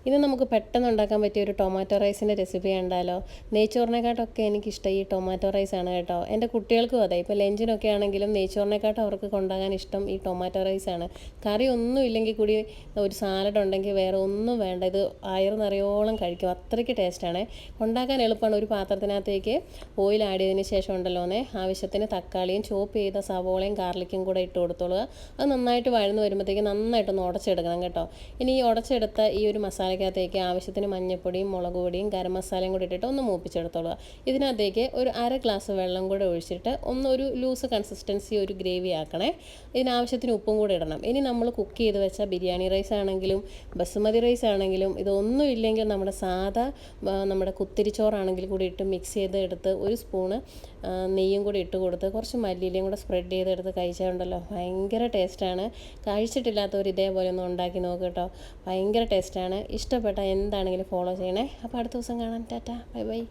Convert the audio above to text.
ഇത് നമുക്ക് പെട്ടെന്ന് ഉണ്ടാക്കാൻ പറ്റിയ ഒരു ടൊമാറ്റോ റൈസിൻ്റെ റെസിപ്പി ഉണ്ടല്ലോ. നെയ്ച്ചോറിനെക്കാട്ടൊക്കെ എനിക്കിഷ്ടം ഈ ടൊമാറ്റോ റൈസാണ് കേട്ടോ. എൻ്റെ കുട്ടികൾക്കും അതെ, ഇപ്പോൾ ലഞ്ചിനൊക്കെ ആണെങ്കിലും നെയ്ച്ചോറിനെക്കാട്ടും അവർക്ക് കൊണ്ടുപോകാൻ ഇഷ്ടം ഈ ടൊമാറ്റോ റൈസാണ്. കറി ഒന്നും ഇല്ലെങ്കിൽ കൂടി ഒരു സാലഡ് ഉണ്ടെങ്കിൽ വേറെ ഒന്നും വേണ്ട, ഇത് വയറ് നിറയോളം കഴിക്കും, അത്രയ്ക്ക് ടേസ്റ്റാണ്. ഉണ്ടാക്കാൻ എളുപ്പമാണ്. ഒരു പാത്രത്തിനകത്തേക്ക് ഓയിൽ ആഡ് ചെയ്തതിന് ശേഷം ഉണ്ടല്ലോന്നേ ആവശ്യത്തിന് തക്കാളിയും ചോപ്പ് ചെയ്ത സവോളയും ഗാർലിക്കും കൂടെ ഇട്ട് കൊടുത്തോളുക. അത് നന്നായിട്ട് വഴന്ന് വരുമ്പോഴത്തേക്ക് നന്നായിട്ടൊന്ന് ഉടച്ചെടുക്കണം കേട്ടോ. ഇനി ഈ ഉടച്ചെടുത്ത ഈ ഒരു മസാലയ്ക്കകത്തേക്ക് ആവശ്യത്തിന് മഞ്ഞൾപ്പൊടിയും മുളക് പൊടിയും ഗരം മസാലയും കൂടി ഇട്ടിട്ട് ഒന്ന് മൂപ്പിച്ചെടുത്തോളുക. ഇതിനകത്തേക്ക് ഒരു അര ഗ്ലാസ് വെള്ളം കൂടെ ഒഴിച്ചിട്ട് ഒരു ലൂസ് കൺസിസ്റ്റൻസി ഒരു ഗ്രേവി ആക്കണേ. ഇതിനാവശ്യത്തിന് ഉപ്പും കൂടെ ഇടണം. ഇനി നമ്മൾ കുക്ക് ചെയ്ത് വെച്ച ബിരിയാണി റൈസ് ആണെങ്കിലും ബസുമതി റൈസ് ആണെങ്കിലും ഇതൊന്നും ഇല്ലെങ്കിൽ നമ്മുടെ കുത്തിരിച്ചോറാണെങ്കിൽ കൂടി ഇട്ട് മിക്സ് ചെയ്ത് എടുത്ത് ഒരു സ്പൂണ് നെയ്യും കൂടി ഇട്ട് കൊടുത്ത് കുറച്ച് മല്ലിയിലയും കൂടെ സ്പ്രെഡ് ചെയ്തെടുത്ത് കഴിച്ചാലുണ്ടല്ലോ ഭയങ്കര ടേസ്റ്റാണ്. കഴിച്ചിട്ടില്ലാത്തവർ ഇതേപോലെ ഒന്ന് ഉണ്ടാക്കി നോക്ക് കേട്ടോ, ഭയങ്കര ടേസ്റ്റാണ്. ഇഷ്ടപ്പെട്ട എന്താണെങ്കിലും ഫോളോ ചെയ്യണേ. അപ്പോൾ അടുത്ത ദിവസം കാണാം. Tata, bye bye.